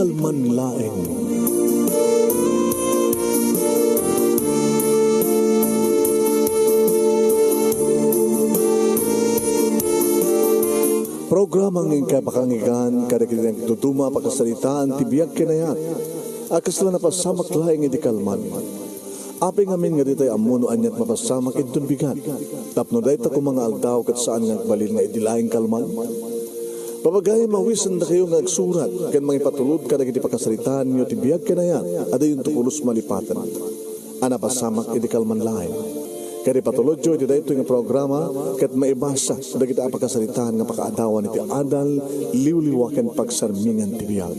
kalman laeng. Programang ngayong kapakangigan, kada kinilang tutuma pagkasalitaan, tibiyag kinayat, akas lang napasamak laing iti kalman. Aping amin nga ditay amuno anyat mapasamak itong bigat. Tapno dahi ta kung mga aldaw kat saan nga balil nga idilaing kalman. Babagay mawisan na kayo nga agsurat, kan mga ipatulod kada kiti pagkasalitaan nyo, tibiyag kinayat, ada yung tukulos malipatan. Anapasamak iti kalman laing. Kaya patulod jo, iti dahito yung programa, kat maibasa, da kita apagkasalitaan nga pakaadawan iti adal, liwliwakan pagsarmingan tibiyag.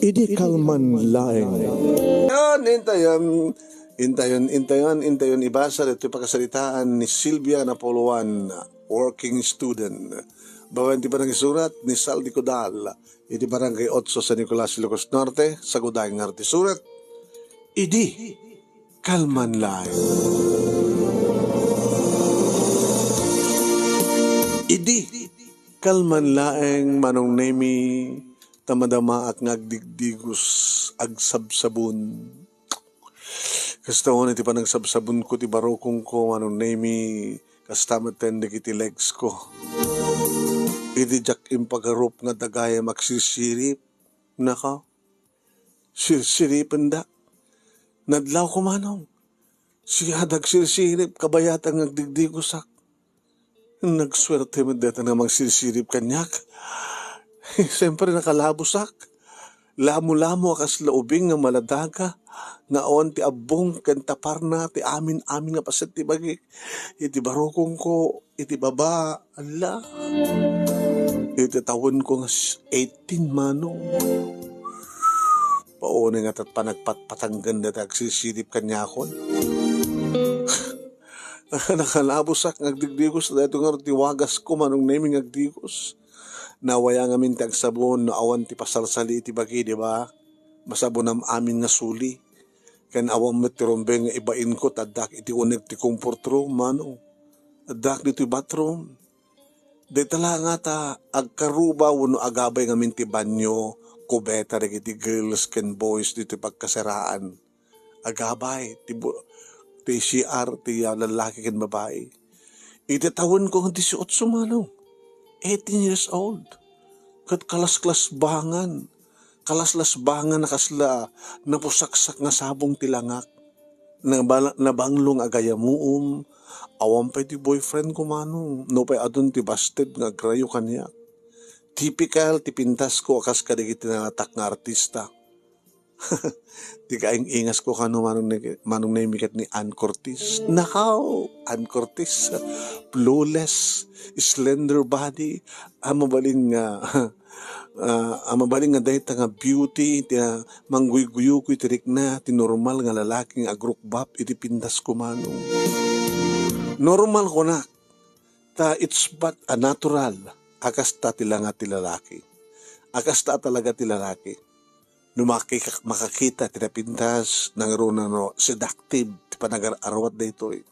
Idi kalman laeng. Intayon, ibasa ito yung pagkasalitaan ni Silvia Napoluan, working student. Bawan ti barangay surat ni Saldi Codal, iti barangay 8 sa Nicolas Ilocos Norte, sa Gudayang Ngarti Surat. Idi kalman laeng. Idi kalman laeng manong nemi tamadama at ngagdigdigos agsabsabun. Kastaon iti panang sabsabun ko ti barokong ko manong nemi kastamat tendig iti legs ko. Iti jak impagarup nga dagaya magsisirip. Naka, sirsiripan da. Nadlaw ko manong. Siya dagsirsirip kabayat ang ngagdigdigosak. Nagswerte mo dito na magsisirip kanyak. Siyempre nakalabusak. Lamo-lamo akas laubing nga maladaga. Nga on ti abong kantapar na ti amin nga paset ti bagi. Iti barokong ko, iti baba. Ala. Iti tawon ko nga 18 manong. Paone nga tat panagpatpatanggan na tagsisirip kanyakon. Nakalabusak ngagdigdigos na ito nga tiwagas ko manong naming ngagdigos. Nawaya nga min tagsabon na awan ti pasalsali iti bagi, di ba? Masabon am amin nga suli. Kan awan met ti rombe nga ibain ko tadak iti uneg ti comfort room manong. Tadak dito bathroom. Di tala nga ta agkaruba wano agabay nga min ti banyo kubeta rin iti girls ken boys dito pagkasaraan. Agabay ti CR, ti lalaki ken babae. Iti tawon ko ng 18 manong. 18 years old. Kat kalas-klas bangan. Kalaslas bangan na kasla napusaksak nga sabong tilangak. Nabanglong agayamuom. Awan pa ti boyfriend ko manong. No pa adun ti busted nga grayo kanya. Typical ti pintas ko akas kadigit tinatak nga artista. Di kaing ingas ko kano manong naimikat ni Ann Curtis. Nakaw, Ann Curtis, flawless, slender body, amabaling nga dahil nga beauty, mangguy-guyo ko itirik na, tinormal nga lalaking agrukbap, iti pintas ko manong. Normal ko na, it's but a natural, akas ta tila nga ti lalaki. Akas ta talaga ti lalaki. No makakita, tinapintas, nangaruna no, seductive, panag-arawat na ito eh.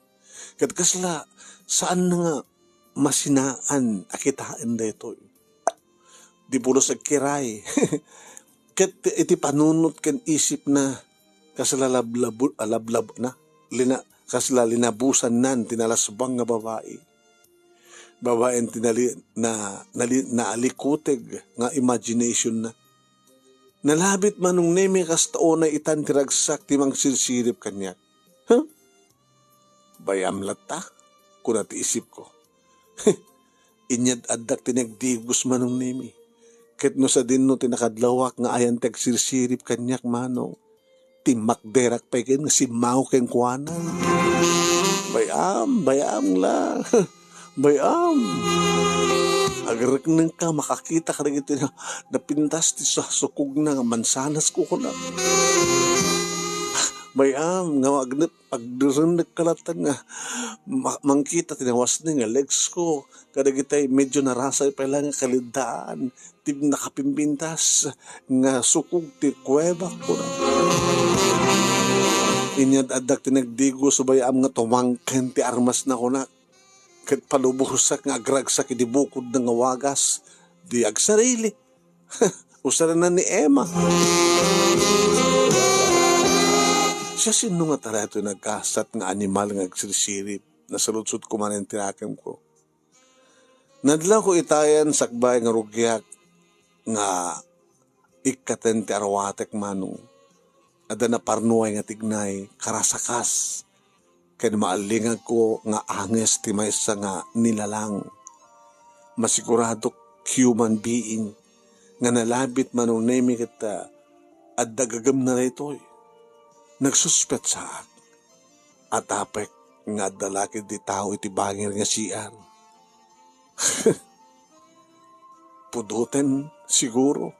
Kat kasla, saan na nga masinaan, akitaan na ito eh. Di pulos agkiray. Kat iti panunot kan isip na, kasla lablab na, kasla linabusan nan, tinalasbang nga babae. Babaeng naalikuteg, nga imagination na. Nalabit manong neme kastao na itan tiragsak timang sirsirip kanya. Huh? Bayam lata, kuna ti isip ko. Inyad adak tinagdigos manong neme. Ket no sa din no tinakadlawak nga ayan tagsirsirip kanyak manong. Timakderak pa ikin nga si Mao ken kuanan. Bayam la. Bayam. Agarag nang ka, makakita ka rin ito na napintas ti sa sukog na mansanas ko na. Bayam, nga pagduran nagkalatan nga, mangkita, tinawas na nga legs ko. Kada kita'y medyo narasay pa lang nga kalidaan. Tib nakapimpintas, nga sukog ti kuweba ko na. Inyad adak tinagdigo, so bayam nga tumangkan ti armas na ko na. Kat palubusak nga agragsak, di bukod ng wagas, di agsarili. Usa na ni Emma. Siya sino nga tala ito nagkasat nga animal nga agsirisirip na saludsod ko man ang tinakam ko. Nadla ko itayan sakbay nga rugyak nga ikatente arwatek manong. Ada na parnuay nga tignay karasakas. Kaya maalingag ko nga anges ti maysa nga nilalang. Masigurado human being nga nalabit manong nemi kita at dagagam na ito'y. Nagsuspet sa at apek nga dalakid di tao iti bangir nga siyar. Pudutan siguro.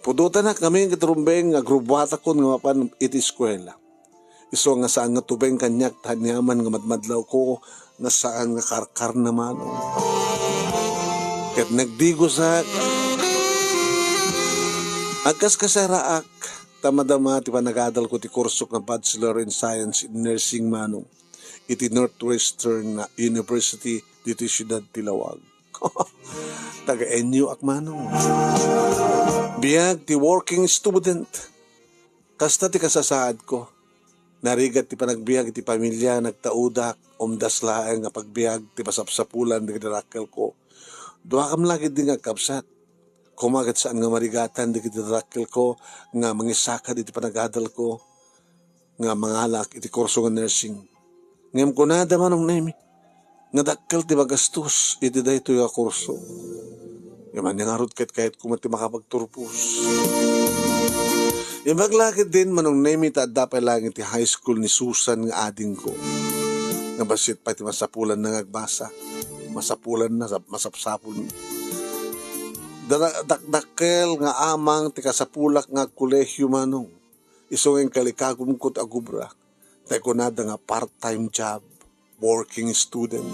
Pudutan na kami nga trumbeng nga grubwata ko nga mapan iti eskwela. Iso nga saan nga tubeng kanyak tanyaman nga madmadlaw ko nga saan nga karkar naman. Kat nagdigo sa agkas kasaraak tamadama ti panagadal ko ti kurso nga Bachelor in Science in Nursing manong iti Northwestern University dito Siyudad Tilawag. Taga-NU ak manong. Biyag ti working student. Kasta ti kasasaad ko. Narigat ti panagbiag iti pamilya nagtaudak umdas laeng nga pagbiag ti pasapsapulan ti kadarakkel ko. Duha kam lagi di nga kapsat. Kumagat saan nga marigatan di kadarakkel ko nga mangisaka iti panagadal ko nga mangalak iti kurso nga nursing. Ngem ko nada manong nemi. Nga dakkel ti magastos iti daytoy nga kurso. Yaman yang arot kahit kumati makapagturpos. Yung maglakid din manong nemi ta dapay lang iti high school ni Susan nga ading ko. Nga basit pa iti masapulan na ngagbasa. Masapulan na, masapsapul. Dakkel nga amang ti kasapulak nga kolehyo manong. Isong yung kalikagum ko't agubra. Tayo ko nada nga part-time job. Working student.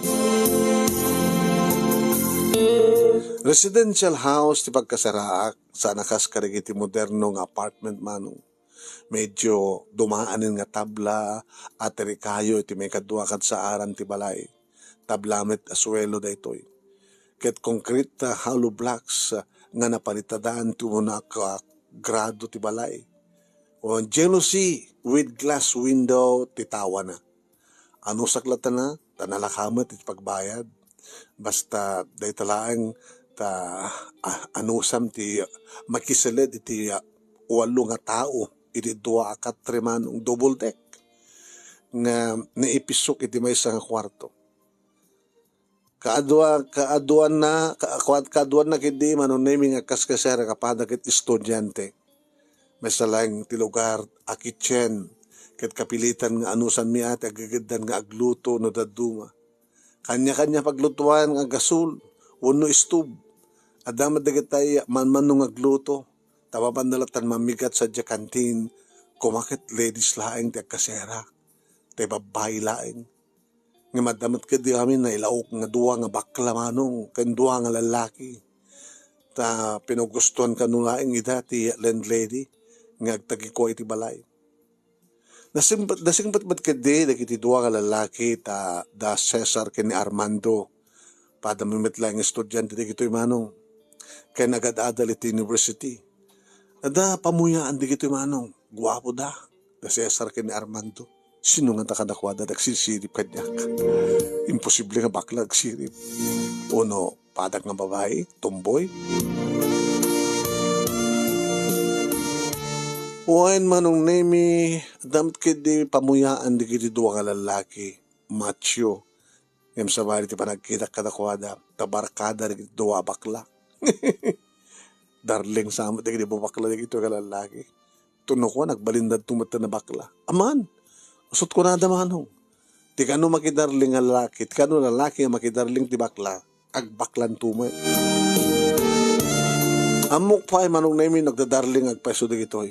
Residential house ti pagkasaraak sa nakas karigiti moderno nga apartment manong. Medyo dumaanin nga tabla at terikayo iti may kadwa kad sa aran ti balay. Tablamet aswelo da itoy. Ket concrete hollow blocks nga napalitadaan ti muna ka grado ti balay. O jealousy with glass window ti tawa na. Ano saklatan na? Tanalakamat iti pagbayad. Basta day talaang ta anusam ti makisalid iti walo nga tao iti dua akat tremanong double deck nga naipisok iti maysa nga kwarto. Kaaduan na kidi manon naming nga kaskasera kapadag iti estudyante. Maysa lang ti lugar a kitchen ket kapilitan nga anusan mi ati agagaddan nga agluto no daduma. Kanya-kanya paglutuan nga gasol wenno stove. Adamad dagitay manmanong agluto. Tapapandalatan mamigat sa kantin kumakit ladies laeng ti agkasera. Ti babae laeng. Nga madamat ka di kami na ilaok nga duwa nga bakla manong ken duwa nga lalaki. Ta pinugustuhan ka nung laeng ida ti landlady nga agtagi ko iti balay. Dasing bat ka di dagiti duwa nga lalaki ta da Cesar ken ni Armando. Padamimit lang estudyante di gito'y manong. Kaya nagadadal iti university. Ada pamuyaan di gito'y manong. Guwapo da. Da Cesar ken ni Armando. Sino nga takadakwada nagsisirip kanyak? Imposible nga bakla nagsirip. Uno, padak nga babae, tomboy. Uwain manong nemi, damit kidi pamuyaan di kidi duwa nga lalaki, macho. Ngem sa bali ti panagkita kadakwada, tabarkada di kidi duwa bakla. Darling sama di kidi bakla di kidi nga lalaki. Tuno ko, nagbalindad tumata na bakla. Aman! Usot ko na damanong. Di ka no makidarling nga lalaki, di ka no lalaki nga makidarling ti bakla, agbaklan tumay. Amok pa ay manong namin nagdadarling agpeso di gitoy.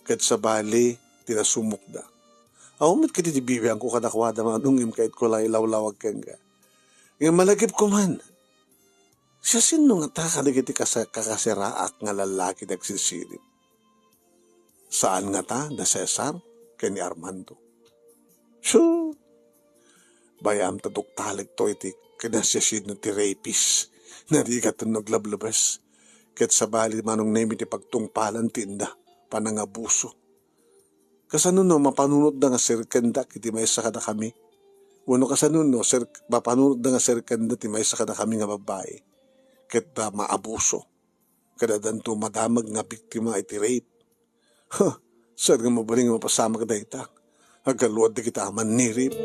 Kat sa bali, tinasumok da. Awamit kiti di bibiyang ko kadakwada manong im kahit ko lang ilawlawag kang ka. Ngayon malagip ko man. Siya sino nga taka di kiti kakasiraak nga lalaki nagsisirip. Saan nga ta? Da Cesar? Ken ni Armando. So, bayam tatuk talik to iti kinasyasid na ti rapist na di ka naglablas. Ket sa bali manong nemi ti pagtungpalan tinda, panangabuso. Kasano no, mapanunod na nga sirkenda iti maysa kada kami. Wano kasano no, mapanunod na nga sirkenda ti maysa kada kami nga babae. Ket maabuso. Kada danto madamag nga biktima iti rape. Saan nga mabaling mapasama ka dayta? Agaluad di kita aman ni rape.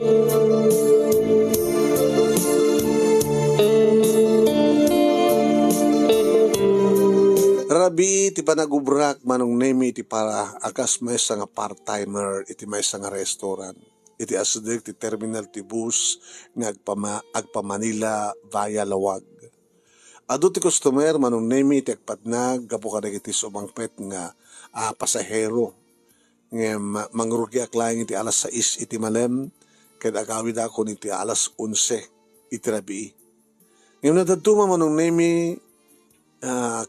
Rabi iti panagubrak manong nemi iti para akas maysa nga part-timer iti maysa nga restaurant. Iti asudek ti terminal ti bus nga agpa-Manila via Lawag. Adu ti customer manong nemi iti agpatnag gapo kadag iti sumangpet nga pasahero. Nga mangrugi aklayang iti alas 6 iti malem ket agawid ako iti alas 11 iti rabi. Ngayon nadaduma manong nemi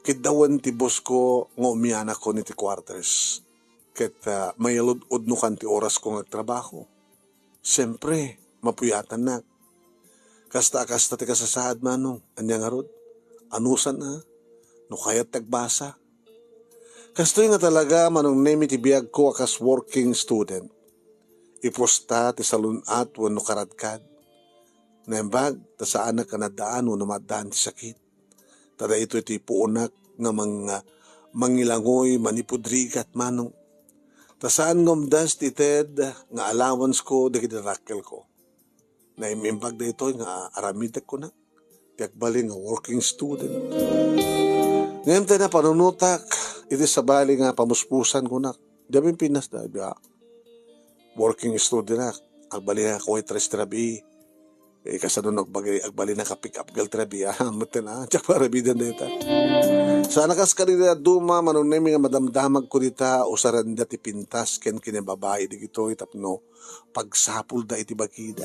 kidawan ti boss ko nga umianak ko niti quarters. Ket mayalud-ud no kan ti oras ko nagtrabaho. Siyempre, mapuyatan na. Kasta ti kasasaad manong, anya nga rod. Anusan na, no kayat tagbasa. Kastoy nga talaga manong nemi ti biyag ko akas working student. Iposta ti salunat wano karadkad. Naimbag, ta sa anak ka nadaan wano madaan ti sakit. Tada ito iti puunak nga mangilangoy manipudrigat manong. Tasaan ngomdas ti Ted nga allowance ko dagiti rakkel ko. Naimimbag da ito nga aramitek ko na. Tiakbali nga working student. Ngayon tayo na panunutak iti sabali nga pamuspusan ko na. Diyan Pinas na biya. Working student na. Agbali nga ko itres trabi. Kasano agbali na ka-pick up girl trabi. Mutin na. Tsak parabidan na ito. Sana kas kanila duma manong nemi nga madamdamag ko dita o saranda ti pintas ken kinababae di gito itapno pagsapul da iti bakida.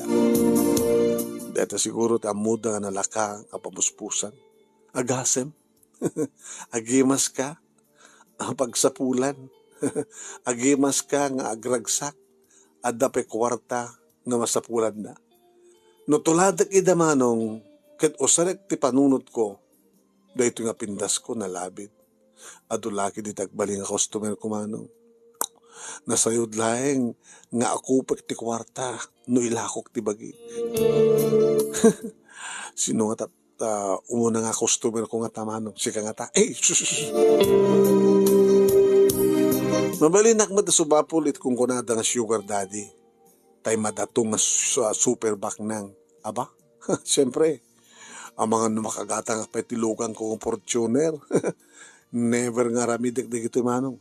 Dito siguro ti amuda nga nalaka kapamuspusan. Agasem. Agimas ka. Pagsapulan. Agimas ka nga agragsak. Adda pe kwarta nga masapulan na. No tuladak ida manong ket usarek ti panunot ko. Dahito nga pindas ko nalabid. Adulaki di tagbali nga customer ko manong. Nasayod laeng nga ako pag ti kwarta no ilakok ti bagi. Sino nga umuna nga customer ko nga tamanong. Sika nga ta. Mabalinak mo ta subapul it kung kunada nga sugar daddy. Tay madatong nga super back nang. Aba? Siyempre. Ang mga numakagata nga petilugan ko ng Fortuner. Never nga aramidek na ito manong.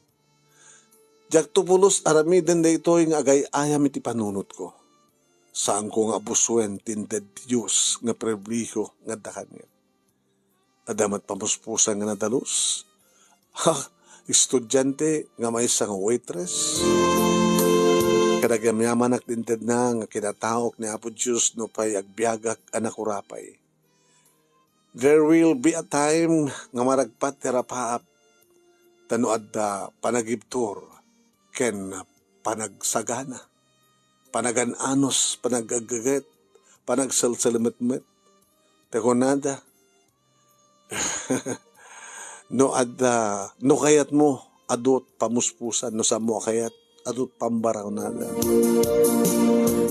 Jak tupulos aramiden na ito yung agay ayam iti panunot ko. Saan ko nga buswen tinted Diyos nga prebliho nga dakan nga. Adamat pamuspusan nga nadalus. Estudyante nga may isang waitress. Kadagamyaman tinted na nga kinatawag ni Apo Diyos no pa'y agbiagak anak urapay. There will be a time nga maragpat terapaap tanuad da panagibtur ken panagsagana panagananos panagagaget panagsalsalametmet tekonada no kayat mo adot pamuspusan no sa mo kayat adot pambaraw nada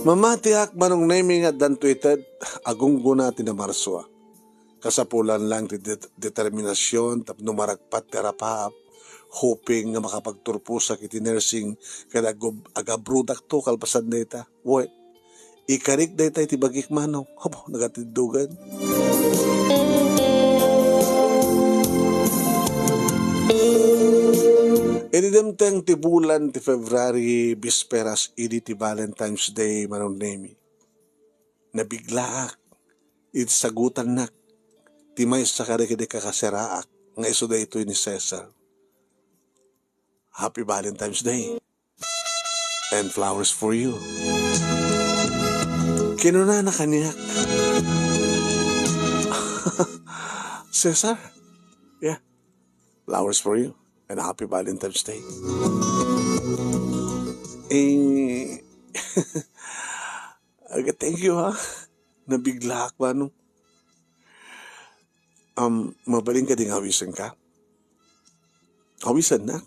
mamatiak manong naming at dantuited agunggo natin na marswa. Kasapulan lang ti determinasyon tapno maragpat terapaap hoping nga makapagturpusak iti nursing kada agabrudak to kalpasan na ita. Wait, ikarik na ita iti bagik manong. Habo, nagatidugan. Ididamtang ti bulan ti February bisperas idi ti Valentine's Day manong nemi. Nabiglaak iti sagutan nak ti may sakadikidi kakaseraak nga iso da ito ni Cesar. Happy Valentine's Day and flowers for you. Kinuna na kaniyak. Cesar, yeah, flowers for you and happy Valentine's Day. Thank you ha. Nabigla ka ba no? Mabaling ka ding hawisan ka? Kawisan na.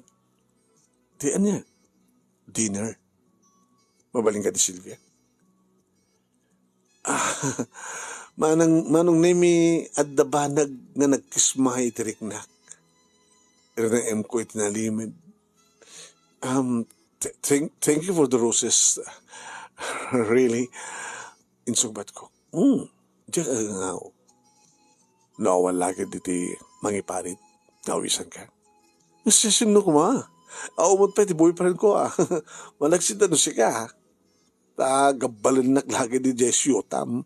Diyan niya. Dinner. Mabaling ka di Silvia. Manong nemi at dabanag nga nagkismahay tiriknak. Pero na ko itinalimid. Thank you for the roses. Really. Insugbat ko. Diyan ka nga ako. Naawal lagi diti mangiparit. Nawisan ka. Nasasino ko ma. Aumot pa iti boyfriend ko Malagsit siya gabalin lagi di Jesyutam.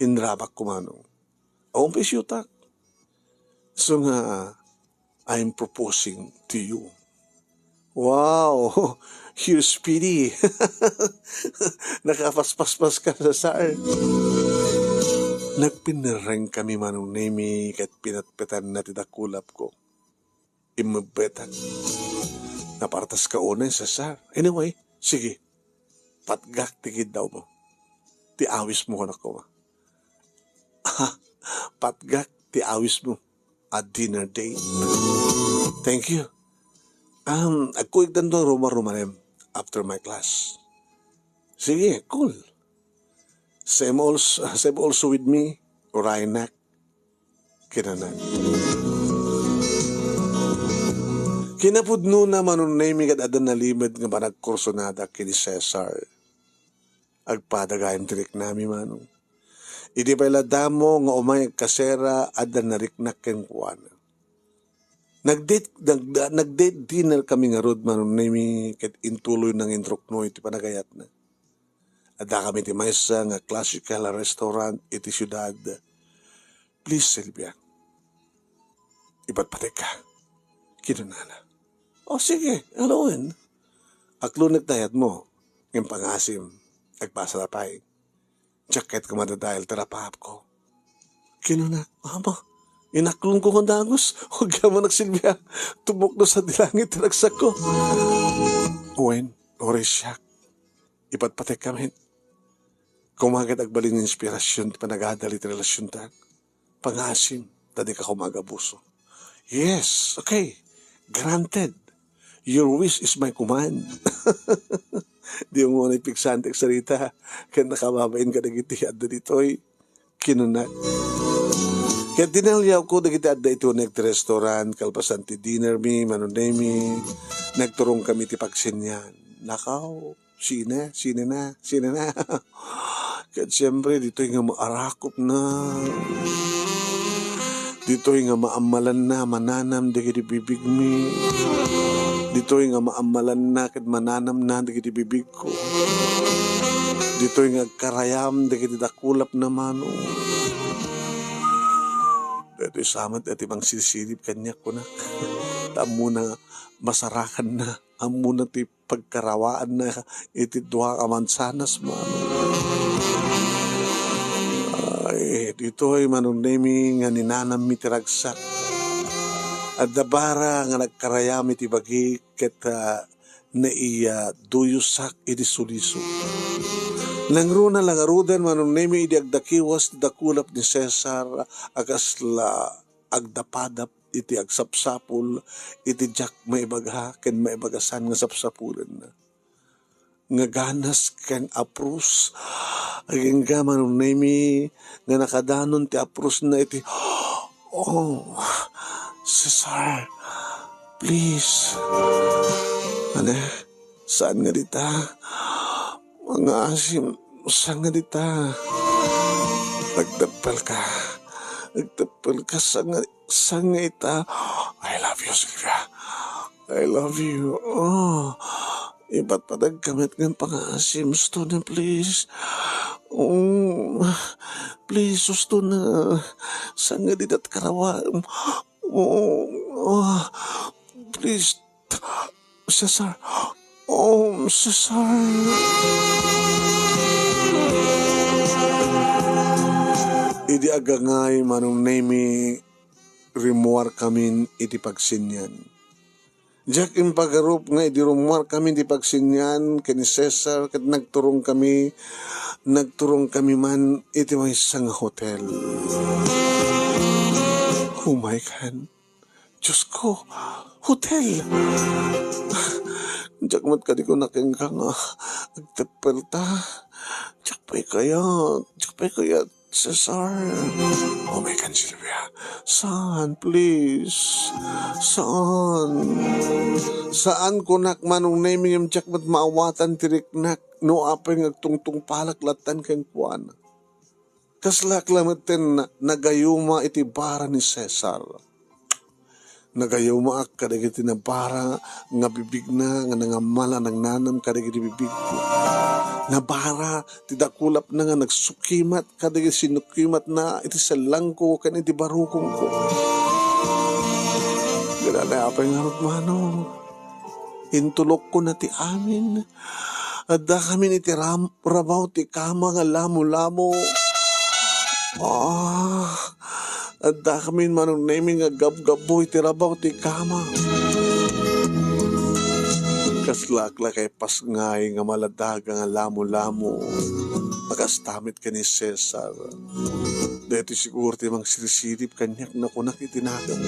Inrabak ko manong. Aum pa isyutak. So nga, I'm proposing to you. Wow! You're speedy. Nakapaspas ka sa saan. Nagpinarang kami manong nemi kat pinatpetan na tidakulap ko. Imabetan. Napartas ka unay sa sar. Anyway, sige. Patgak tikid daw mo. Tiawis mo ko na ko. Patgak tiawis mo. A dinner date. Thank you. Ako igdan doon rumarem after my class. Sige, cool. Same also with me, Raynak. Kinanan. Kinapudno na manunay kat adan na limad nga panagkursonada kini Cesar. Agpadagayang tirik nami manong. Idi pa iladamo nga umay kasera adan na riknak ken kuwana. Nag-date dinner kami nga rod manunay kat intuloy ng introkno iti panagayat na. Ada kami ti maysa nga classical restaurant iti syudad. Please, Silvia. Ipatpatek ka. Kinunana. O sige, alawin. Aklunag tayat mo. Yung pangasim. Agpasalapay. Jacket ka madadahil tarapahap ko. Kinuna. Mama, inaklong ko kong dangos. Huwag ka mo nagsilbiya. Tumok no sa dilangit tinagsak ko. Uwen, oresyak. Ipatpatek kami. Kumagad agbalin ng inspirasyon panagadalit relasyon ta. Pangasim. Tadi ka kumagabuso. Yes, okay. Granted. Your wish is my command. Di mo na ipiksante sarita. Kaya nakababain ka na giti at dito'y kinunat. Kaya dinalyaw ko na giti at ito nagti-restaurant, kalpasan ti dinner mi, manunemi, nagturong kami ti pagsinyan. Nakaw, sina na. Kaya siyempre dito'y nga maarakop na. Dito'y nga maamalan na, mananam di kiti bibig mi. Dito'y nga maamalan na, kat mananam na di kiti bibig ko. Dito'y nga karayam di kiti dakulap na mano. Dito'y samat at ibang sisilip kanyak ko na. Tamo na masarakan na. Amo na ti pagkarawaan na iti duha kamansanas mano. Dito ay manunemi nga ninanam mi tiragsak. At dabara nga nagkarayami ti bagi ket naiya duyusak iti suliso. Nangruna lang arudan manunemi idi agdakiwas ti dakulap ni Cesar agasla agdapadap iti agsapsapul iti jak maibagha ken maibagasan nga sapsapulen na. Nga ganas ken aprus aging gaman nemi nga nakadanon ti aprus na iti Cesar, please. Ano, saan nga dita? Mga asim, saan nga dita? Nagdapal ka saan nga ita? I love you, Silvia. I love you. Iba't padag kamit ng pangasim. Gusto na, please. Please, gusto na. Saan nga dita't karawa? Please. Cesar. Cesar. Idi agangay manong nemi rimuar kami iti pagsinyan. Diyak yung pagarup nga idirumuar kami di pagsinyan kini Cesar kat nagturong kami man iti may isang hotel. Oh my God. Diyos ko, hotel. Jakmat ka di ko nakengkang agtepelta. Jakpay kaya, Cesar. Oh my God, Sylvia. Saan, please? Saan? Saan ko manong naming yung jakmat maawatan tiriknak no apay ngagtungtung palaklatan kang kuwan. Kaslak lamaten nagayuma iti bara ni Cesar. Nagayuma ak kadagiti na bara nga bibig na nga nangamala ng nanam kadagiti bibig ko. Nabara, tidakulap na nga nagsukimat, kadagiti sinukimat na iti salangko kan iti barukong ko. Ganala apay nga manong, intulok ko na ti amin. Adda kami iti rabaw ti kama nga lamo-lamo. Adda kami manong naming nga gab-gabo iti rabaw ti kama. Kaslakla kay pasngay nga maladaga nga lamo-lamo. Makastamit ka ni Cesar. Dito siguro ti mang sirisirip kanyak na kunak itinagam.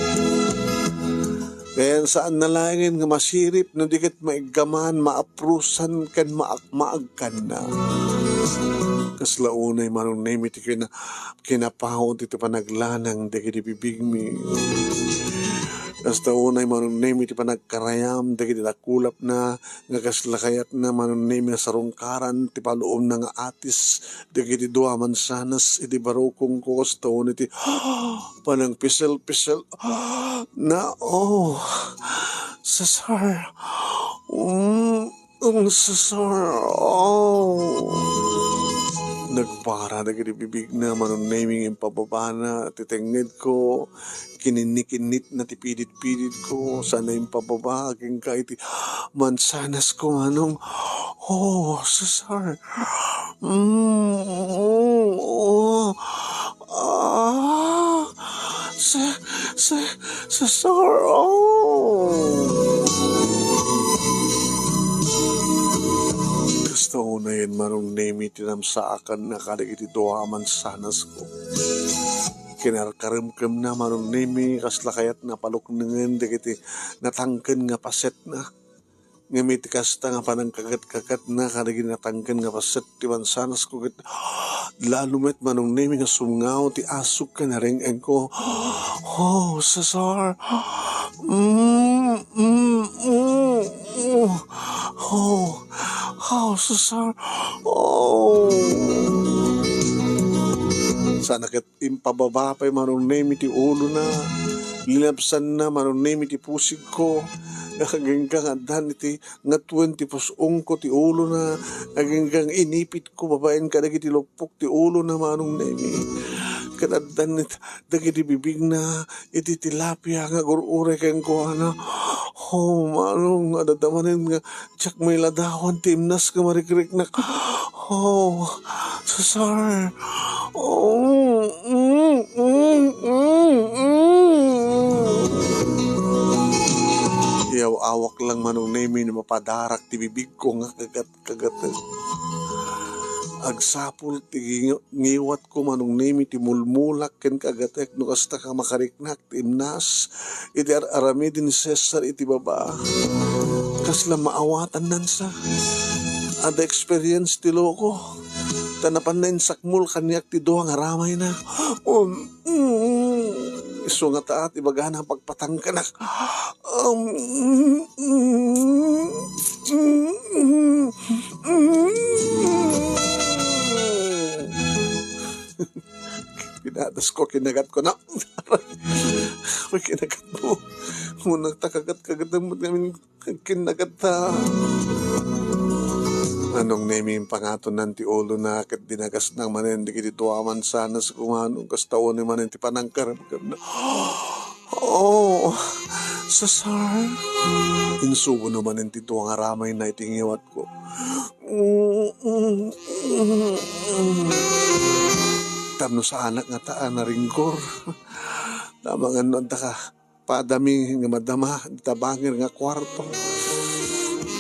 Kaya saan nalangin nga masirip no dikit maigaman, maaprusan kan maagkan na. Kaslaunay manong name iti kinapahon iti panaglanang dikit ibibig mi. Hasta unay manong name iti panagkarayam dagiti dakulap na nga kaslakayat na manong name nga sarungkaran ti paluom na nga atis dagiti dua mansanas iti barukong ko hasta unay iti panang pisel-pisel na Cesar Cesar nagpara dagiti bibig na manong naming yung pababana titenged ko kininik-init na tipidit-pidit ko sana yung pababa aking ka iti mansanas ko manong Cesar Cesar gusto ko na yun manong name itinamsaakan na kadagiti doha mansanas ko kinarkarimkim na manong name kaslakayat na paluknengen dagiti natangken nga paset na ngamit kasta nga panang kagat-kagat na kadagiti natangken nga paset ti mansanas ko lalo met manong name nga sungaw ti asuk ka na ring ko Cesar Cesar sana ket impababa pa'y manong name iti ulo na linapsan na manong name iti pusig ko agenggang andan iti nga 20 pusong ko ti ulo na agenggang inipit ko babaen kadagiti lupok ti ulo na manong name kadaddan dagiti bibig na iti tilapia nga gurure keng ko manong adadamanin nga tsak may ladawan timnas ka marikrik na Cesar Yaw awak lang manong name na mapadarak ti bibig ko nga kagat agsapul ti ngiwat ko manong name ti mulmulak ken kagatek no kasta ka makariknak ti imnas iti arami din Cesar iti baba kasla maawatan nansa ada experience ti loko tanapan na insakmul kanyak ti doang aramay na iso nga taat ibagana pagpatang ka na pinatas ko kinagat ko na kinagat mo munang takagat-kagat namin kinagat anong naming pangaton ng ti ulo na kat dinagas ng manen di kiti tuwaman sana sa kumanong kastaon ni manen ti panangkarap na Cesar insubo naman ng ti tuwang aramay na itingiwat ko tano sa anak nga taan na ringkor tamang ano ka padami nga madama tabangir nga kwarto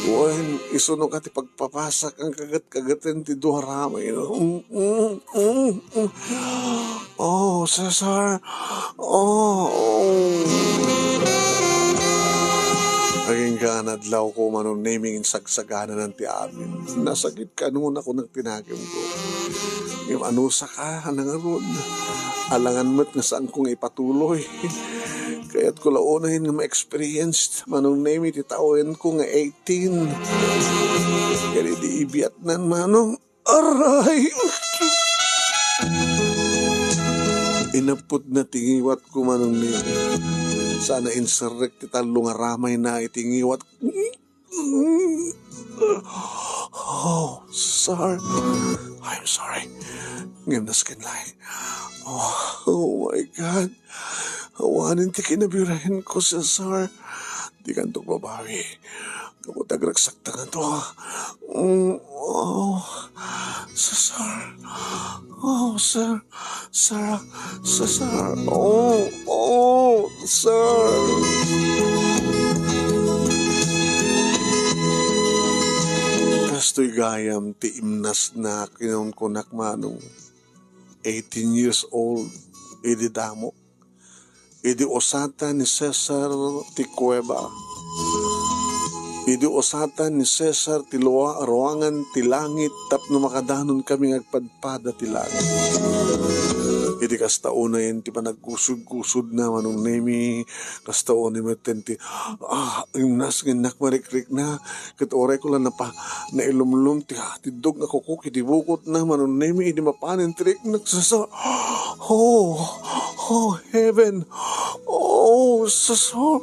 Wen, isuno ka ti pagpapasak ang kagat-kagatan ti duharamay. Cesar. ganadlaw ko manong naming sagsagana ng ti amin. Nasagit ka noon ako ng tinagim ko. Yung anusa ka, nangaroon. Alangan mo't nga saan kong ipatuloy. Kaya't ko launahin nga ma-experience. Manong name ititawin ko nga 18. Kaya di ibiyat nan manong. Aray! Inapod na tingiwat ko manong name. Sana insurrect ita lungaramay na itingiwat. Oh, sir. I'm sorry. Ngayon na skin line. Oh my God. Hawanin ti kinabirahin ko sa sir. Di kantok babawi. Kapag ragsak tangan to. Oh, sir. Oh, sir. Sir. Sir. Oh, sir. Kasto'y gayam ti imnas na kinon kunak manong 18 years old. Idi damo. Idi osata ni Cesar ti Cueva. Idi osata ni Cesar ti ruangan ti langit tapno makadanon kami ngagpadpada ti langit. Idi kastauna yun ti panagkusod-kusod na manong nemi kastauna yun ti imnas ginak marikrik na kat oray ko lang na ilumlum ti dog na kukuk iti bukot na manong nemi idi mapanin trik nagsasa oh heaven sasor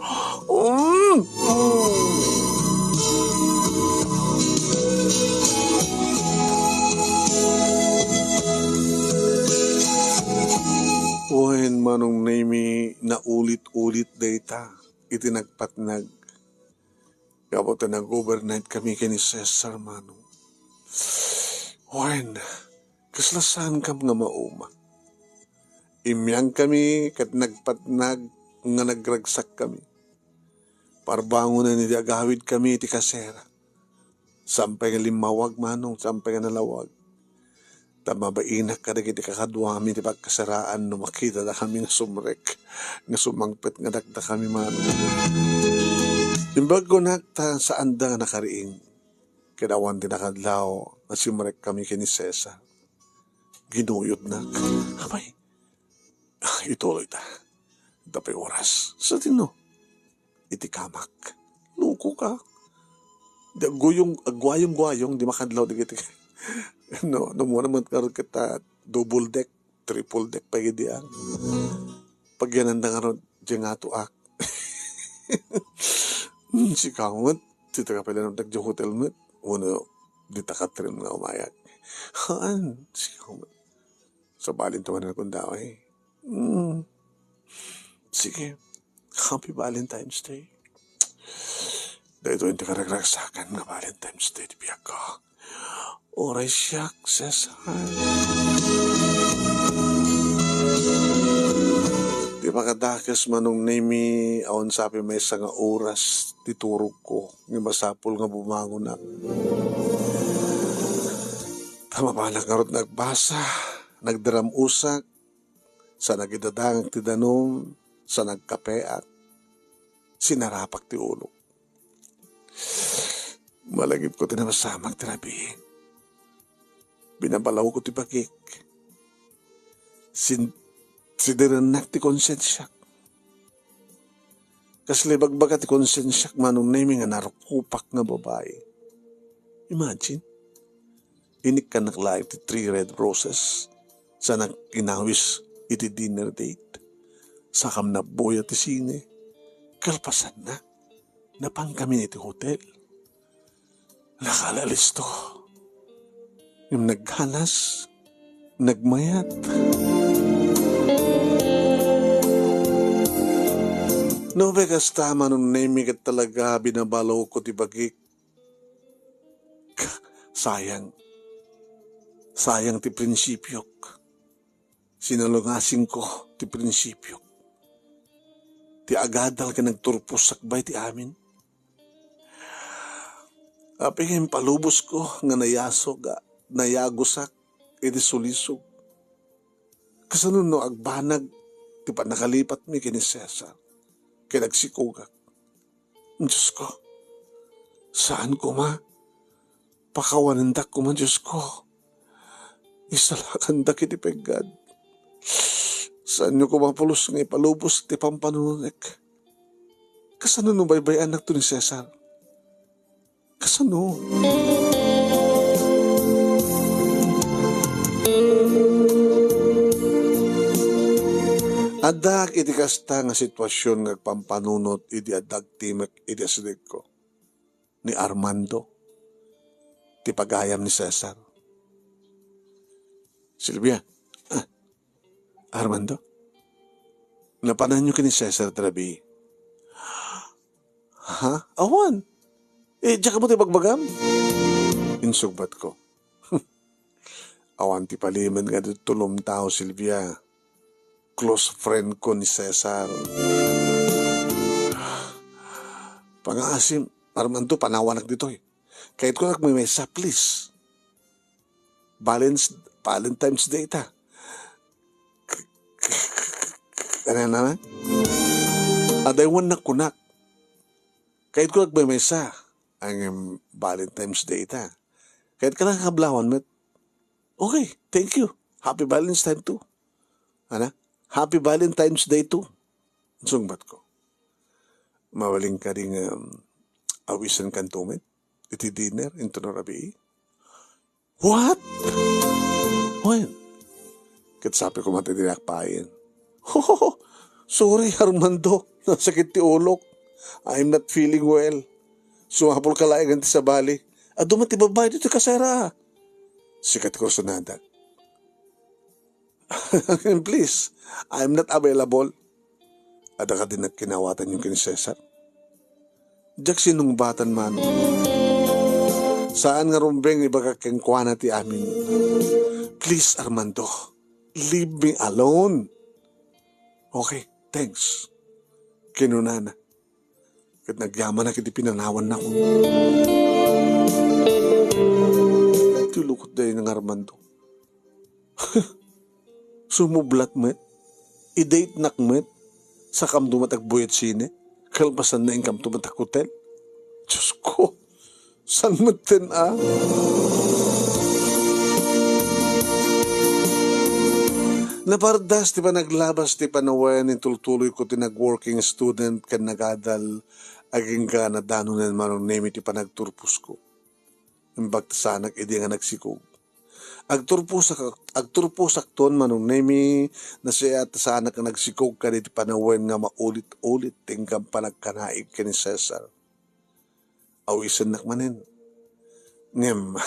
When manong name na ulit-ulit data, itinagpatnag. Kapag nag-overnight kami kay ni Cesar manong. When, kaslasan kam nga mauma. Imyang kami kat nagpatnag nga nagragsak kami. Parbango na nidagawid kami iti kasera. Sampay nga limawag manong, sampay nga nalawag. Tamabainak ka na kiti kakadwami ti pagkasaraan no makita na kami nga sumrek nga sumangpet nga dakda kami manong. Imbag ko nakta sa anda nga nakariing kinawan din nakadlaw na sumrek kami kini Cesar. Ginuyod na. Abay, ituloy ta. Tapay oras. Sa tino, iti kamak. Luko ka. Agwayong-gwayong, di makadlaw di kiti. No muna man karon kita double deck, triple deck pa gidi ang. Pag yan ang karon diyan ato ak. Si kamot, si taga pala ng tagjo hotel mo, uno di takatrim nga umayak. Haan, si kamot. Sa balin tuwan na kung daw eh. Sige, happy Valentine's Day. Dahil ito yung tikaragraksakan nga Valentine's Day di biyak ko. Oray siyak, Cesar. Di ba kadakas manong name aon sabi may nga oras titurog ko. Nga masapol nga bumangon na. Tama ba nagarot nagbasa, nagdaramusak, sa nagidadang ti danom, sa nagkapeat, sinarapak ti ulo. Malagip ko tinamasamag tirabihin. Binabalaw ko ti bakik. Sidiranak ti konsensyak. Kaslibagbaga ti konsensyak manong name nga narukupak nga babae. Imagine, inik ka naklaim ti 3 red roses sa nagkinawis iti dinner date. Sakam na boya ti sine. Kalpasan na. Napang kami iti hotel. Nakalalis to. Yung naghanas, nagmayat. No, bekas tama nung naimigat talaga binabalaw ko ti bagik. Sayang. Sayang ti prinsipyok. Sinalungasing ko ti prinsipyok. Ti agadal ka nagturpos sakbay ti amin. Apingin palubos ko nga nayagosak, iti sulisog. Kasanun no agbanag, ti pa nakalipat mi kini Cesar, kaya nagsikugak. Diyos ko, Saan ko ma? Pakawanandak ko man Diyos ko. Isalakandak iti peggad. Saan nyo ko mapulos nga ipalubos ti pampanununek? Kasano no baybay anak to ni Cesar? Kasano? Adak iti kasta nga sitwasyon nga pampanunot iti adag timek iti asidig ko ni Armando ti pagayam ni Cesar. Silvia, Armando, napanan nyo ka ni Cesar Trabi. Ha? Awan. Diyan ka mo ti bagbagam? Insugbat ko. Awan ti paliman nga tulom tao, Silvia. Close friend ko ni Cesar. Pang-aasim, Armando, panawanak dito eh. Kahit ko may mesa, please. Valentine's Day ta. Ano na? Adaywan na kunak. Kahit ko may mesa, ang Valentine's Day ta. Kahit ka nakakablawan, met. Okay, thank you. Happy Valentine's Day too. Ano? Happy Valentine's Day too. Sungbat ko. Mawaling ka rin awisan kantumit. Iti dinner into na rabi. What? When? Katsapi ko matidinakpayin. Oh, sorry Armando. Nasakit ti ulok. I'm not feeling well. Sumapol ka laing ganti sa bali. Dumati babae dito kasera. Sikat ko sa nadag. Please, I'm not available. Ada ka din nagkinawatan yung kini Cesar? Diyak sinungbatan man. Saan nga rumbeng iba kakengkwana ti amin? Please, Armando, leave me alone. Okay, thanks. Kinunana. Kat nagyaman na kiti pinanawan na ko. Tulukot dahil ng Armando. Sumublat met, i-date nak met, sa kam dumatagboy at sine, kalpasan na yung kam dumatag hotel. Diyos ko, san matin Napardas ti pa naglabas ti panawayan ni tultuloy ko ti nag-working student kan nagadal aging ka na danunan manong nemi ti panagturpus ko. Imbag sanak idi nga nagsikog. Agturpusak ton manong nemi na siya at sana ka nagsikog ka dito panawen nga maulit-ulit tingkang panagkanaig ka ni Cesar. Awisan nakmanin. Ngem,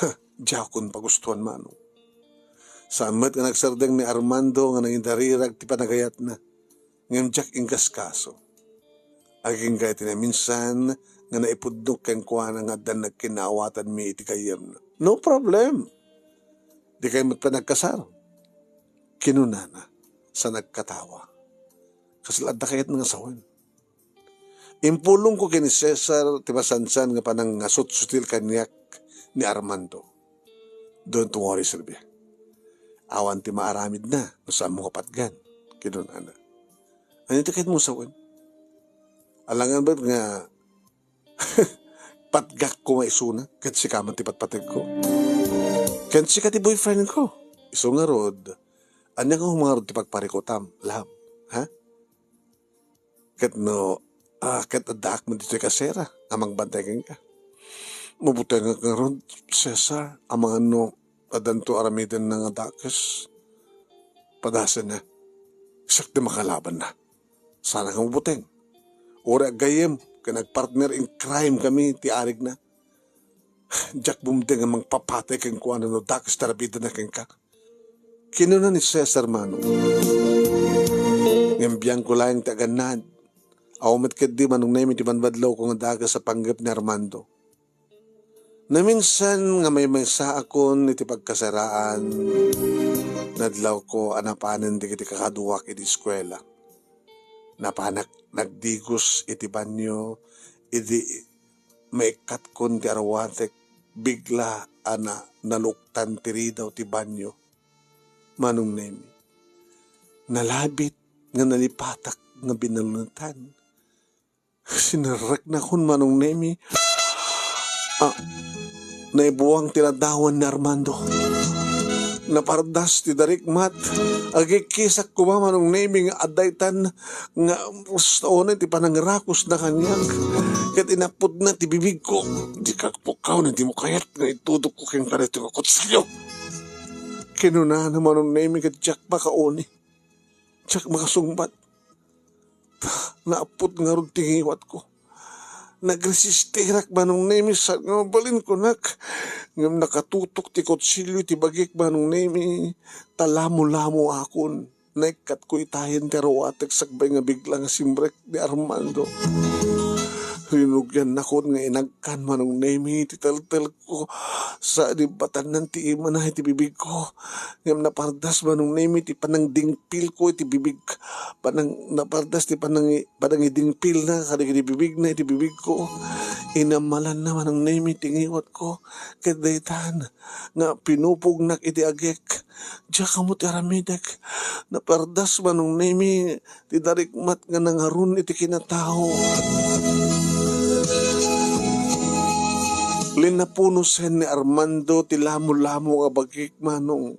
jakon pagustuhan manong. Samat nga nagsardeng ni Armando nga nangindarirag ti panagayat na. Ngem jak ingkas kaso. Aging gayat na minsan nga naipudnok kang kuwana nga dan nagkinawatan mi iti kayem na. No problem. Di kayo magpanagkasar. Kinunana sa nagkatawa. Kasilad na kayat nga sawan. Impulong ko kini Cesar, timasansan nga panang ngasut-sutil kanyak ni Armando. Don't worry, Silvia. Awan ti maaramid na, saan mo kapatgan. Kinunana. Ano ito kahit mo sawan? Alangan ba nga patgak ko maisuna, kahit si kaman ti patpatag ko. Kahit si kati boyfriend ko. Iso nga rod, anya nga humangarod ti pagparikotam, love. Ha? Kahit no, kahit adak mo dito kasera, amang bantayan ka. Mabuti nga nga rod, Cesar, amang ano, adanto aramidan ng adakes. Padasa na, isak di makalaban na. Sana ka mabuteng. Ora gayem, ka nagpartner in crime kami, ti arig na. Jack bumdeng ang mga papatay kang kuha na no dakas tarabida na kang ka. Kinuna ni Cesar mano. Ngambiyang ko lang taganad. Awamit ka di manong namin di manbadlaw kong dagas sa panggap ni Armando. Na minsan nga may sa akon iti pagkasaraan. Nadlaw ko anapanan di kiti kakaduwak iti eskwela. Napanak nagdigos iti banyo iti maikat kon ti arwatek bigla naluktan tiri daw ti banyo. Manong nemi. Nalabit nga nalipatak nga binalunan. Sinarak na kon manong nemi. Ah, naibuwang tinadawan ni Armando. Napardas ti darikmat, agikisak kumamanong naming adaytan nga gusto ti panangrakos na kanyang kat inapod na ti bibig ko. Di kakpukaw na di mo kayat nga itudok ko kayong kanito kakot sa'yo. Kinuna naman ng naming kat Jack makaoni. Jack makasungbat. Naapod nga ron tingiwat ko. Nagresistirak manong nemi sa nga balin ko nak. Ngam nakatutok ti kutsilyo ti bagik manong nemi. Talamo-lamo akon. Naikat ko itahin pero atek sakbay nga biglang simbrek ni Armando. Rinugyan na ko nga inagkan manong nemi ti tel-tel ko sa dibatan ng ti ima na iti bibig ko. Ngam napardas manong nemi ti panang dingpil ko iti bibig. Panang napardas ti panang idingpil na kadig iti bibig na iti bibig ko. Inamalan na manong nemi tingiwat ko. Kadaytan nga pinupugnak iti agek. Diya kamot aramidek. Napardas manong nemi ti darikmat nga nangarun iti kinatao. Linapunusen ni Armando ti lamo-lamo nga bagik manong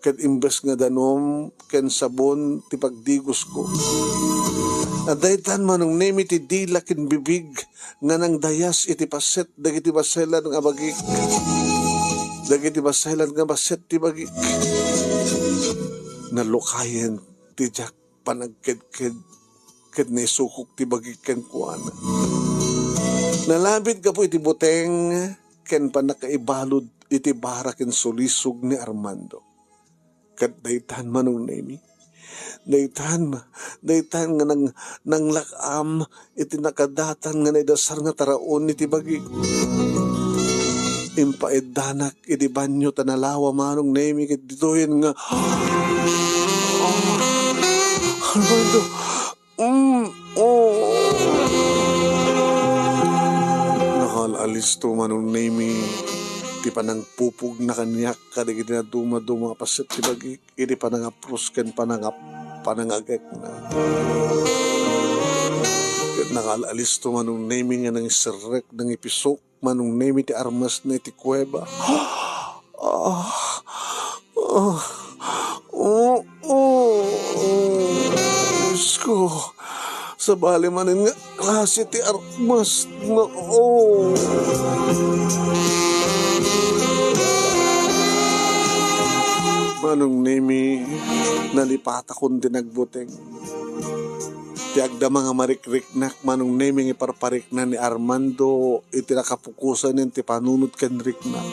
ket imbes nga danom ken sabon ti pagdigos ko. Adaytan manong nemi ti dila ken bibig nga nang dayas iti paset dagiti baselan nga bagik. Dagiti baselan nga baset ti bagik. Nalukayen ti Jack panagked-ked ket naisukok ti bagik ken kuana. Nalabit ka po iti buteng ken panakaibalod iti barak ken sulisog ni Armando. Kat daytan manong nemi. Daytan nga nang lakam iti nakadatan nga naidasar nga taraon iti bagi. Impaedanak iti banyo tanalawa manong nemi ket ditoyen nga Armando. Nakalaalisto manong nemi iti panang pupug na kanyak kadig iti na dumaduma pasit ti bagik iti panang apros ken panangagek na. Ket nakalaalisto manong nemi nga nang isirek nang ipisok manong nemi ti armas na iti kuweba. Diyos ko, sa bali manin nga klase ti armas na manong nemi nalipata kon dinagbuteng. Ti agda mga marikriknak manong nemi iparparik na ni Armando iti nakapukusan ti panunod ken riknak.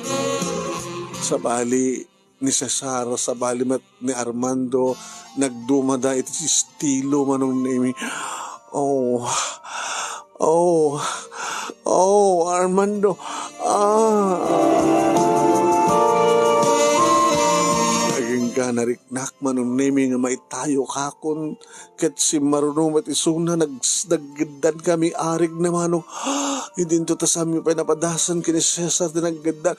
Sa bali ni Cesar sa bali mat ni Armando nagdumada iti estilo manong nemi. Armando. Naging ka nariknak manong nemi nga maitayo kakon ket si marunong mat isuna naggedan kami arig na manong hindi to tasami pa napadasan kini Cesar din naggedan.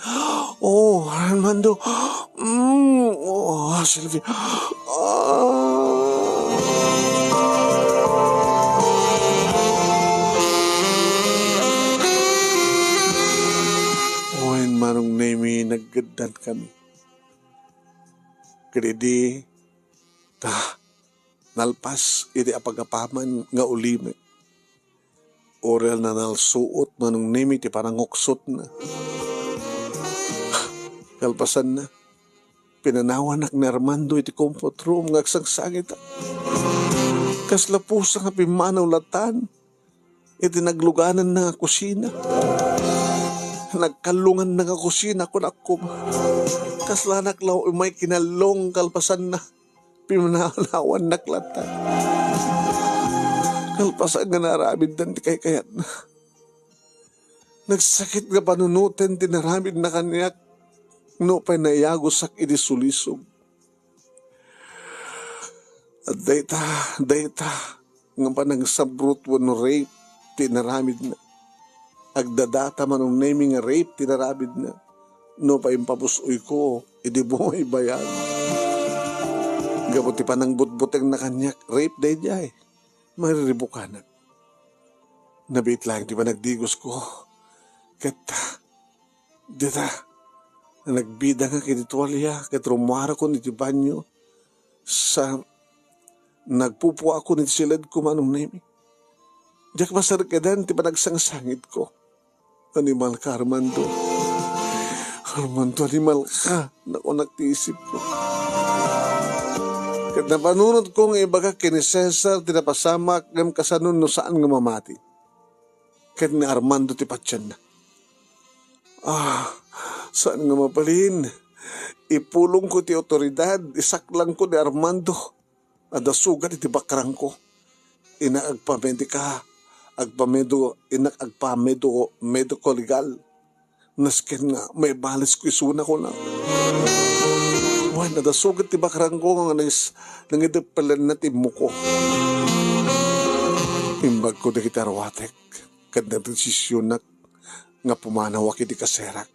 Armando. Sylvie. Manong nemi naggedan kami. Kredi nalpas iti apagapaman nga ulime. Orel na nalsuot manong nemi ti parang oksot na. Kalpasan na. Pinanawanak ni Armando iti comfort room ngagsagsangit. Kaslapusa nga pimanaw latan. Iti nagluganan na kusina. Nagkalungan na nga kusina ko nakum. Kaslanak law may kinalong kalpasan na. Pimanalawan naklatan. Kalpasan nga naramid dan ti kayat na. Nagsakit nga panunutin tinaramid na kanyak. No pa nayagosak iti sulisog. At dayta nga pa nagsabrut wano rape tinaramid na. Agdadata manong naming rape tinarabid na. No pa impapusoy ko, idi buhay bayan. Gabuti pa ng butbuteng na kanyak, rape day jay. Mariribukanan. Nabit lang, di ba nagdigos ko? Ket dita nagbida nga kinituwalya ket rumara ko niti banyo sa nagpupo ako niti silid ko manong nemi. Diyak masarkadan ti panagsangsangit ko. Animal ka, Armando. Armando, animal ka. Naku, nagtiisip ko. Kat napanunod ko nga ibaga kini Cesar tinapasamak ngam kasanon no saan nga mamati. Kat ni Armando ti patyan na. Saan nga mapalin? Ipulong ko ti otoridad, isaklang ko ni Armando. Adasugan iti bakrang ko. Inaagpamedika, medico legal. Nasken nga, may balis ko isuna ko na. Why, nadasugan ti bakrang ko nga nangidapalan na timo ko. Imbag ko na kitarwatek, kad na desisyon nga pumanaw iti kaserak.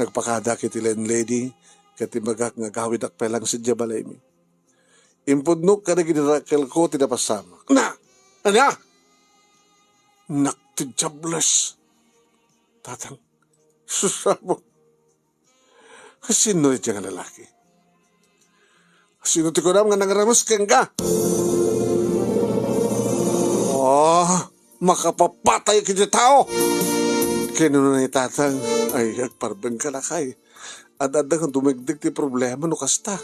Nagpakada kiti landlady, kati magak nga gawid akpelang sa jabalay mi. Impudnok ka na ginirakel ko tinapasama. Na! Ano? Naktijables. Tatang, susabot. Sino rin diyang lalaki? Sino ti ko nga nangaramos kang ka? Makapapatay kita tao! Kinuno na itatang, ay, agparbang ka na kay. At adang dumigdig ti problema no kasta.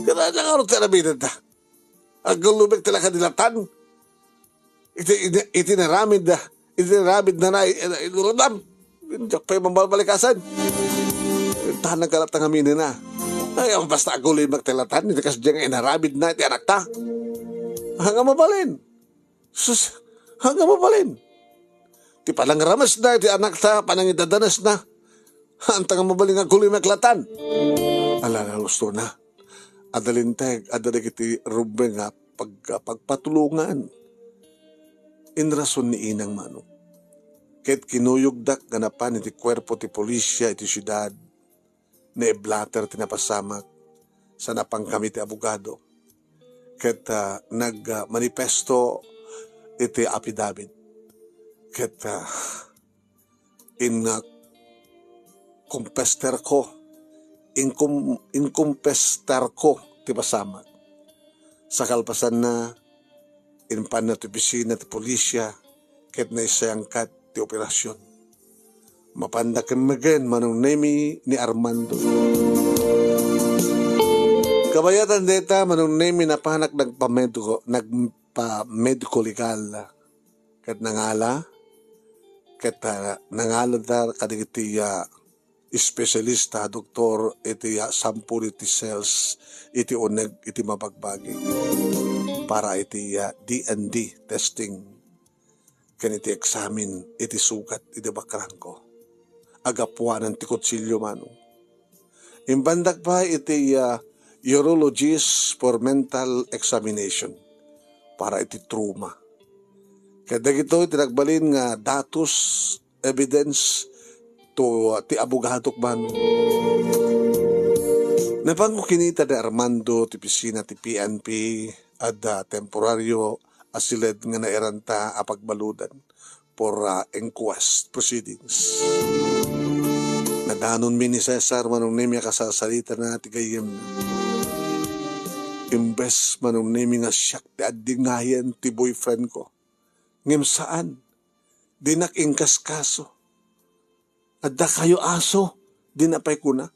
Kaya nga rin talabinan na. Agulubig talaga dilatan. Itinaramid na. Itinaramid na inuradam. Diyak pa yung mambalbalikasan. Tanang kalat ng aminin na. Ay, ang basta agulubig magtilatan. Hindi kasi diyang inaramid na iti anak ta. Hanggang mabalin. Sus, hanggang mabalin. Ti palang ramas na iti anak ta. Panangidadanas na. Antang mabaling agulubig maglatan. Alala gusto na. Adalinteg, adalig iti rubeng nga pagpatulungan. Inrason ni inang mano. Ket kinuyugdak ganapan iti kwerpo ti polisya iti syudad. Na eblater tinapasamak sa napangkami ti abogado. Ket nagmanifesto iti affidavit. Ket kumpester ko. Inkumpestar ko ti pasamak. Sa kalpasan na inpan na ti opisina ti polisya ket na isayangkat ti operasyon. Mapandaken magen manong nemi ni Armando. Kabayatan deta manong nemi na panak nagpa-medico legal ket nangala ket nangala dar kadigiti espesyalista, doktor, iti sampul iti cells, iti uneg, iti mabagbagi. Para iti D&D testing. Kan iti examine, iti sugat, iti bakrang ko. Agapuanan ti kutsilyo mano. Imbandak pa iti urologist for mental examination. Para iti trauma. Kaya dagito iti nagbalin nga datos, evidence, to ti abogadok man. Napango kinita ni Armando ti pisina ti PNP at temporaryo asilid nga nairanta apagbaludan for inquest proceedings. Nadanon mi ni Cesar manong nemi kasasalita na ti gayem na. Imbes manong nemi nga siyak ti addingayan ti boyfriend ko. Ngem saan? Dinak ingkas kaso. Adda kayo aso, dinapay ko na.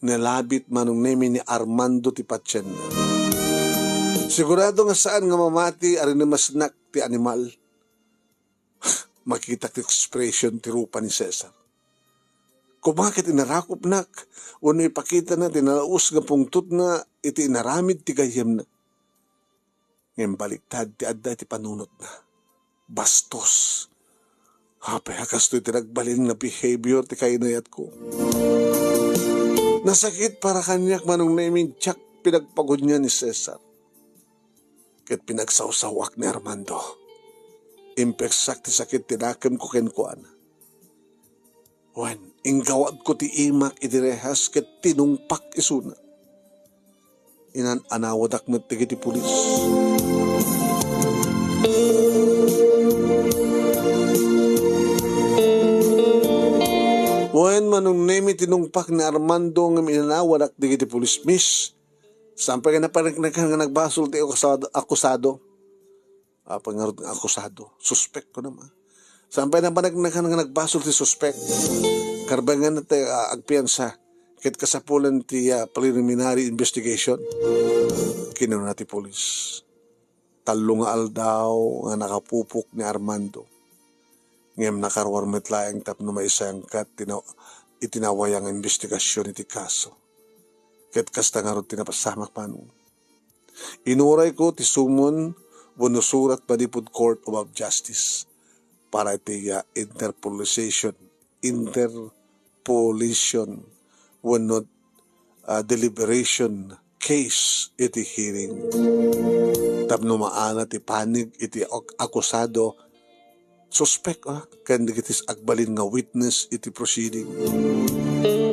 Nalabit manong nemi ni Armando ti patyan na. Sigurado nga saan nga mamati ari na masnak ti animal. Makita ti expression ti rupa ni Cesar. Kung bakit inarakop nak, uno ipakita na tinalaus nga pungtut na iti inaramid ti gayem na. Ngayon baliktad ti adda ti panunot na. Bastos. Hapay kasto'y tinagbalin na behavior ti kainayat ko. Nasakit para kanyak manong naming tsak pinagpagod niya ni Cesar. Ket pinagsawsawak ni Armando. Impeksak ti sakit tinakam ko kenkuan. Wen, inggawad ko ti imak idirehas ket tinungpak isuna. Inan anawadak met ti pulis. manong nemi tinungpak ni Armando nga minanawanak di kiti pulis miss. Sampai ka napanagnakan nga nagbasol ti akusado. Pangarod ng akusado. Suspect ko naman. Sampai napanagnakan nga nagbasol ti suspect. Karbangan na tayo agpiansa. Kit kasapulan ti preliminary investigation. Kinuha na ti pulis. Talo nga aldaw nga nakapupok ni Armando. Ngayam nakarwarmet laeng tapno maisang kat itinawayang investigasyon iti kaso. Ket kasta nga ron tinapasamak manong. Inuray ko ti sumon bunusurat Manipud Court of Justice para iti interpolation wenno deliberation case iti hearing. Tapno maana ti panig iti akusado suspect kan digitis agbalin nga witness iti proceeding.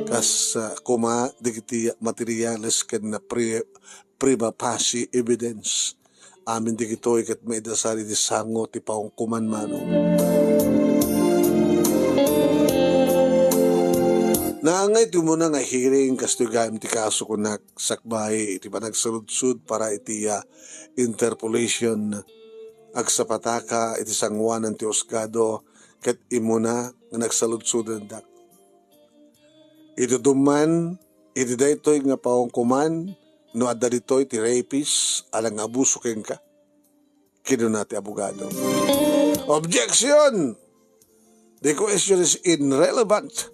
Kas kuma digiti materials ken na prima facie evidence amin digitoy ket maidasari ti sango ti paungkuman manong. Naangay ti muna nga hearing kasto gayam ti kaso kunak sakbay iti panagsaludsud para iti interpolation agsapataka iti sangwanan ti Osgado ket imuna nga nagsaludsudan dak. Iti duman, iti daytoy nga paungkuman, no adda ditoy ti rapist, alang abuso ken ka. Kinuna ti abogado. Objection! The question is irrelevant.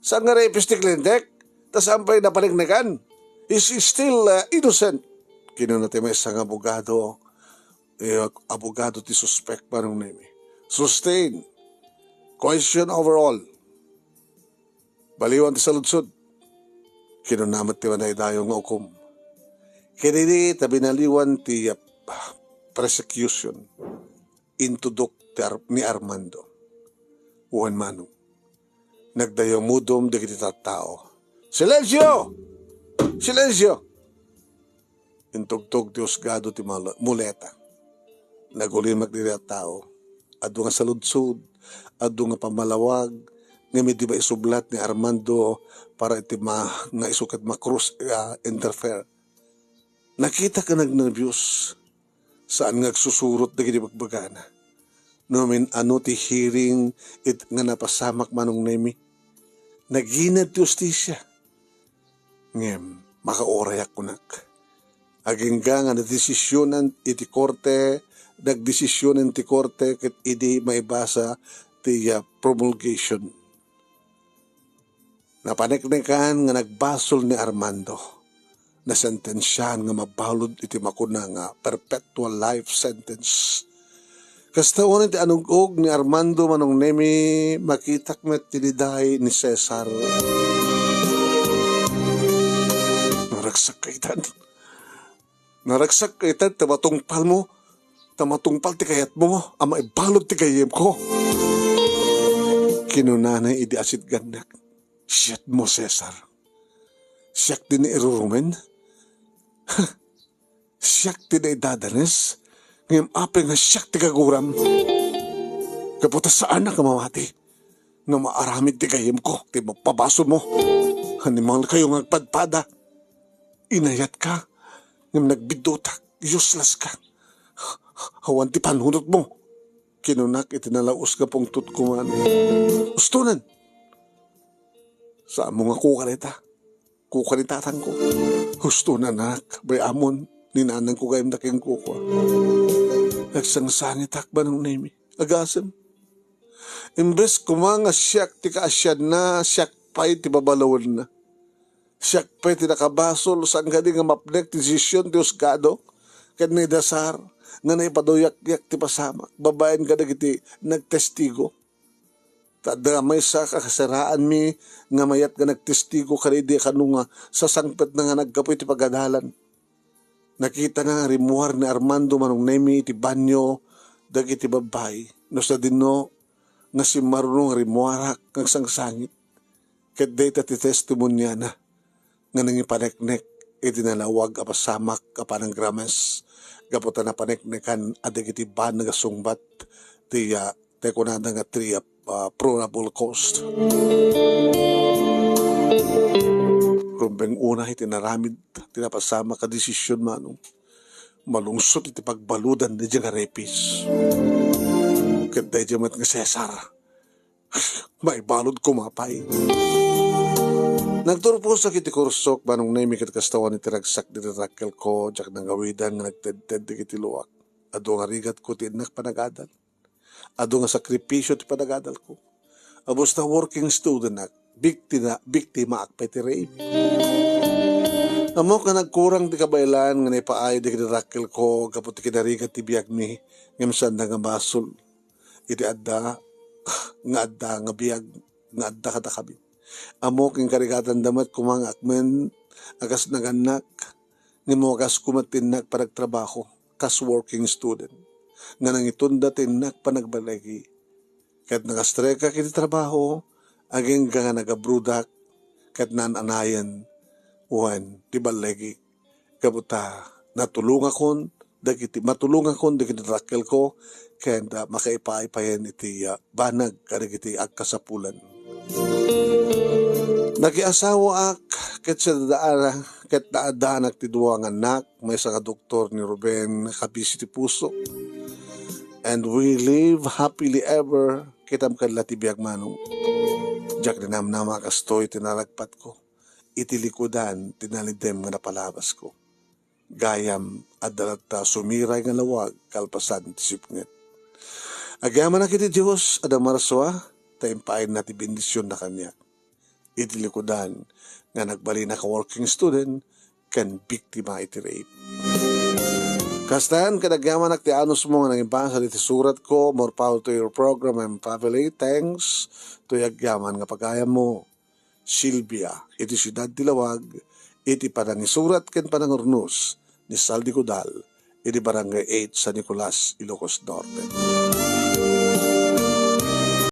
Saan nga rapist ti Clintek? Tas ampay napanignagan. Is he still innocent? Kinuna ti may isang abogado. Abogado ti suspect parang nemi. Sustain. Question overall. Baliwan ti saludsud. Kinunamat ti wanay dayo nga ukom. Kinini tabinaliwan ti prosecution intudok ni Armando. Uwan manong. Nagdayo mudom digiti tattao. Silensyo! Silensyo! Intugtog ti Osgado ti muleta. Nagulimak diri at tao. Ado nga saludsud, ado nga pamalawag, nga may di ba isublat ni Armando para iti nga isukat makross interfere. Nakita ka nagnervyos saan nga susurot na ginibagbaga. Nomin ano ti hearing nga napasamak manong nemi. Naginad ti justisya. Ngem, makaorayak kunak. Agingga nga nadesisyonan iti korte, nagdesisyonan ti korte ket idi maibasa ti promulgation. Napaneknekan nga nagbasol ni Armando na sentensyahan nga mabalod iti makuna nga perpetual life sentence. Kastawan iti anugog ni Armando manong nemi makitak met tiniday ni Cesar. Naragsak kaitan tamatungpal mo, tamatungpal ti kayat mo, ama ibalod ti kayem ko. Kinunanay idi asit gandak. Siyat mo, Cesar. Siyak din ni irurumen. Siyak din na idadanes. Ngayon apeng nga siyak ti kaguram. Kaputa saan na kamamati. Nga maaramid ti kayem ko. Ti mapabaso mo. Hanimal kayo nga agpadpada. Inayat ka. Ngayon nagbidutak. Useless ka. Hawan ti panunot mo. Kinunak itinalaos ka pong tutkuman. Ustunan. Saan mo nga kukanitatan ko. Husto na nak, bay amon, ninanang ko kayong daking kuko. Nagsangsangit hakba ng nemi, agasem. Imbes kumanga siyak ti kaasyad na, siyak pa'y ti babalawan na. Siyak pa'y ti nakabasol, saan ka di nga mapnek ti desisyon ti Osgado, kad ni dasar, nga naipadoyak-yak ti pasamak, babayan ka nagiti nagtestigo. Tadamay sa kakasaraan mi nga mayat nga nagtestigo kanidi kanunga sa sangpet na nga nagkapoy ti pagadalan. Nakita nga rimuhar ni Armando manong nemi ti banyo dagiti babay no sa dinno nga si marunong rimuharak ng sangsangit. Ket data ti testimonya na nga nangipaneknek iti nalawag apasamak apanang grames gaputan na paneknekan adagiti ban nga sungbat ti tekunada nga triyap probable cause. Kumbeng una iti naramid, tinapasama ka desisyon manong malungsot iti pagbaludan na dyan nga repis. Kaya dyan mat nga Cesar, may balod kumapay. Nagturpo sa kiti kursok, manong na imikit kastawan iti ragsak di rakel ko, jak nang gawidan nga nagted-ted di kiti luwak. Ado nga rigat ko tinak panagadal. Ado nga sakripisyo ti panagadal ko. Abos na working student nak, biktima akpay ti rape. Amo ka nagkurang di kabaylan nga naipaayo di kiti rakel ko, kapot ti kinarigat ti biyag mi, ngamsan na nga basol. Iti adda nga biyag, nga adda katakabit. Amo king karigatan damat kumang akmen akas naganak ni mo akas kumatinak panagtrabaho kas working student nga nang itunda tinak panagbalagi kat nagastreka kiti trabaho aging nga nagabrudak kat nananayan uwan ti balagi kabuta matulungan kon dagiti rakel ko kaya makaipaipayan iti banag karigiti agkasapulan. Nakiasawa ak ket sa daadaanak ti duwang anak may sa doktor ni Ruben kabisi ti puso. And we live happily ever kitam kadla ti biag manong. Jak dinamnama kastoy tinaragpat ko. Iti likudan tinalidem nga napalabas ko. Gayam adalata sumiray nga lawag kalpasan ti sipnget. Agyaman na kiti Diyos adamarswa taimpain na ti bendisyon na kanya. Iti likudan nga nagbali na ka-working student kan biktima iti rape. Kastan, kadagyaman ti anus mo nga nangibasa iti surat ko, more power to your program and family. Thanks to yagyaman nga pagayam mo. Silvia, iti siyudad ti Lawag, iti panangisurat ken panangurnos ni Saldi Cudal, iti barangay 8 San Nicolas, Ilocos Norte.